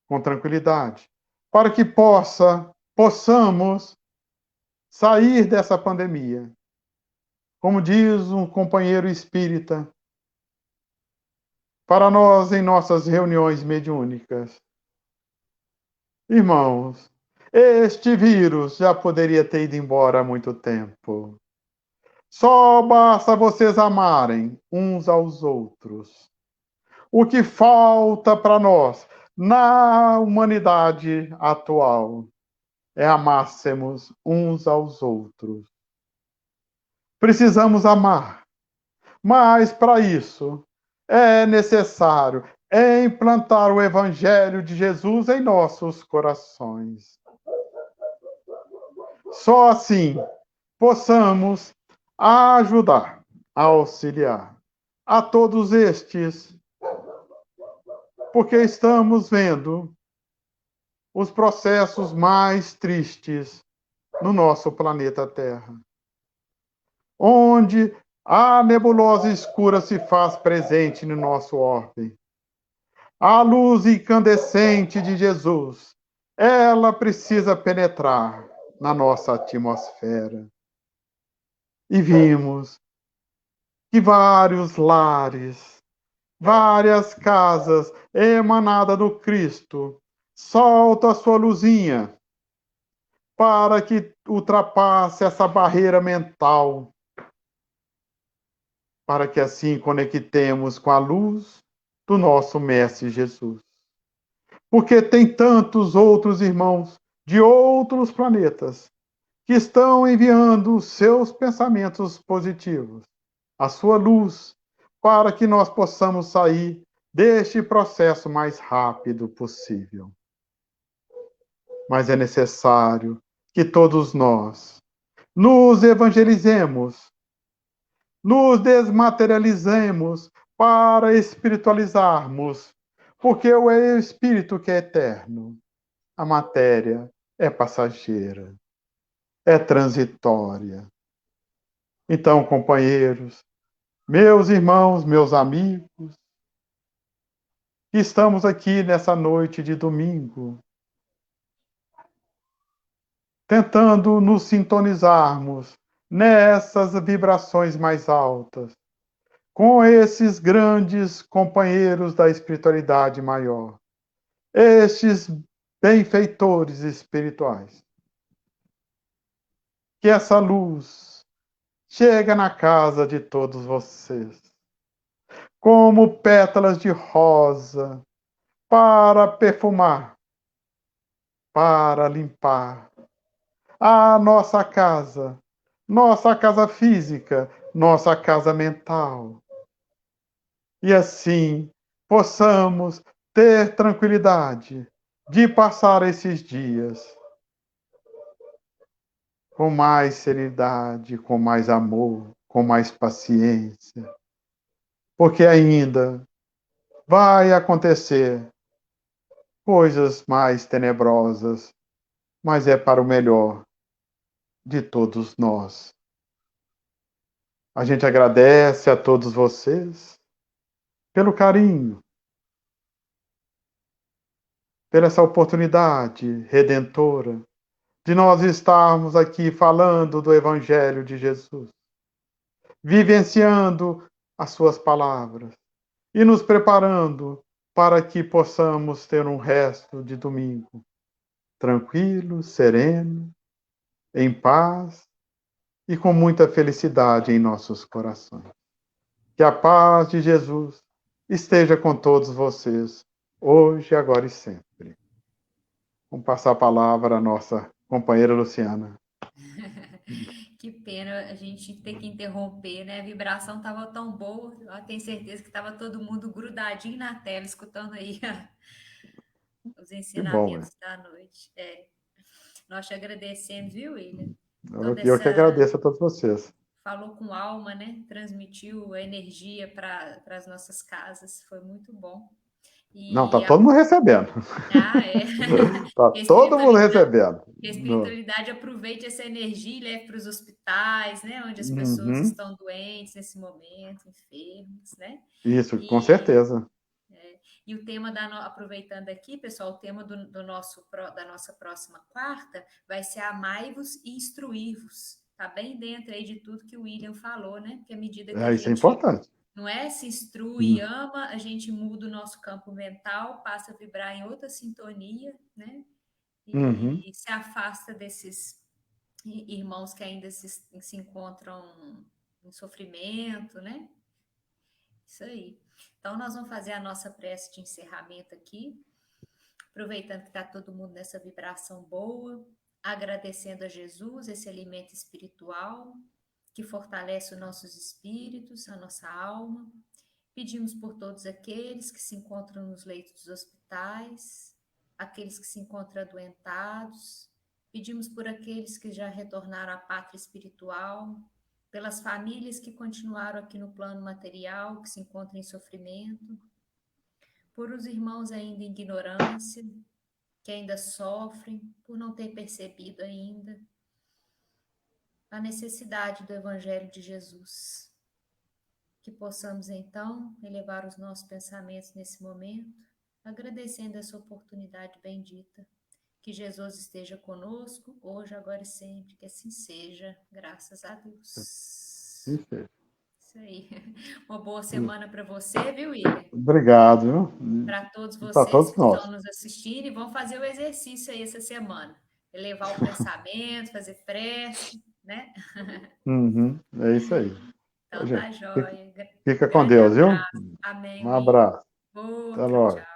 com tranquilidade, para que possamos sair dessa pandemia. Como diz um companheiro espírita, para nós em nossas reuniões mediúnicas. Irmãos, este vírus já poderia ter ido embora há muito tempo. Só basta vocês amarem uns aos outros. O que falta para nós na humanidade atual é amássemos uns aos outros. Precisamos amar, mas para isso é necessário implantar o Evangelho de Jesus em nossos corações. Só assim possamos ajudar, auxiliar a todos estes, porque estamos vendo os processos mais tristes no nosso planeta Terra, onde a nebulosa escura se faz presente no nosso orbe. A luz incandescente de Jesus, ela precisa penetrar na nossa atmosfera. E vimos que vários lares, várias casas emanadas do Cristo, solta a sua luzinha para que ultrapasse essa barreira mental, para que assim conectemos com a luz do nosso Mestre Jesus. Porque tem tantos outros irmãos de outros planetas que estão enviando seus pensamentos positivos, a sua luz, para que nós possamos sair deste processo mais rápido possível. Mas é necessário que todos nós nos evangelizemos, nos desmaterializemos para espiritualizarmos, porque é o Espírito que é eterno. A matéria é passageira, é transitória. Então, companheiros, meus irmãos, meus amigos, que estamos aqui nessa noite de domingo, tentando nos sintonizarmos nessas vibrações mais altas, com esses grandes companheiros da espiritualidade maior, estes benfeitores espirituais. Que essa luz chega na casa de todos vocês, como pétalas de rosa, para perfumar, para limpar a nossa casa física, nossa casa mental. E assim possamos ter tranquilidade de passar esses dias com mais serenidade, com mais amor, com mais paciência, porque ainda vai acontecer coisas mais tenebrosas, mas é para o melhor de todos nós. A gente agradece a todos vocês pelo carinho, pela essa oportunidade redentora de nós estarmos aqui falando do Evangelho de Jesus, vivenciando as suas palavras e nos preparando para que possamos ter um resto de domingo tranquilo, sereno, em paz e com muita felicidade em nossos corações. Que a paz de Jesus esteja com todos vocês, hoje, agora e sempre. Vamos passar a palavra à nossa companheira Luciana. Que pena a gente ter que interromper, né? A vibração estava tão boa, eu tenho certeza que estava todo mundo grudadinho na tela, escutando aí os Que bom, ensinamentos da noite. É, nós te agradecemos, viu, William? Eu Toda eu que essa. agradeço a todos vocês. Falou com alma, né? Transmitiu a energia para as nossas casas, foi muito bom. Não, tá E todo mundo recebendo. é. Tá Que a todo mundo espiritualidade, recebendo. que a espiritualidade aproveite essa energia e leve para os hospitais, né? Onde as pessoas Uhum. estão doentes nesse momento, enfermas, né? Isso, com E, certeza. e o tema aproveitando aqui, pessoal, o tema da nossa próxima quarta vai ser amai-vos e instruir-vos. Tá bem dentro aí de tudo que o William falou, né? Porque à medida que a Isso é gente importante. não é se instrui e Hum. ama, a gente muda o nosso campo mental, passa a vibrar em outra sintonia, né? Uhum. E se afasta desses irmãos que ainda se encontram em sofrimento, né? Isso aí. Então, nós vamos fazer a nossa prece de encerramento aqui, aproveitando que está todo mundo nessa vibração boa, agradecendo a Jesus, esse alimento espiritual que fortalece os nossos espíritos, a nossa alma. Pedimos por todos aqueles que se encontram nos leitos dos hospitais, aqueles que se encontram adoentados. Pedimos por aqueles que já retornaram à pátria espiritual, pelas famílias que continuaram aqui no plano material, que se encontram em sofrimento, por os irmãos ainda em ignorância, que ainda sofrem por não ter percebido ainda a necessidade do Evangelho de Jesus. Que possamos então elevar os nossos pensamentos nesse momento, agradecendo essa oportunidade bendita. Que Jesus esteja conosco, hoje, agora e sempre. Que assim seja, graças a Deus. Isso aí. Isso aí. Uma boa semana para você, viu, William? Obrigado, viu? Para todos Para vocês todos que estão nós. nos assistindo e vão fazer o exercício aí essa semana. Elevar o pensamento, fazer prece, né? Uhum, é isso aí. Então Gente, tá jóia. fica com Grande Deus, viu? abraço. Amém, Um William. abraço. Até Outro, logo. tchau.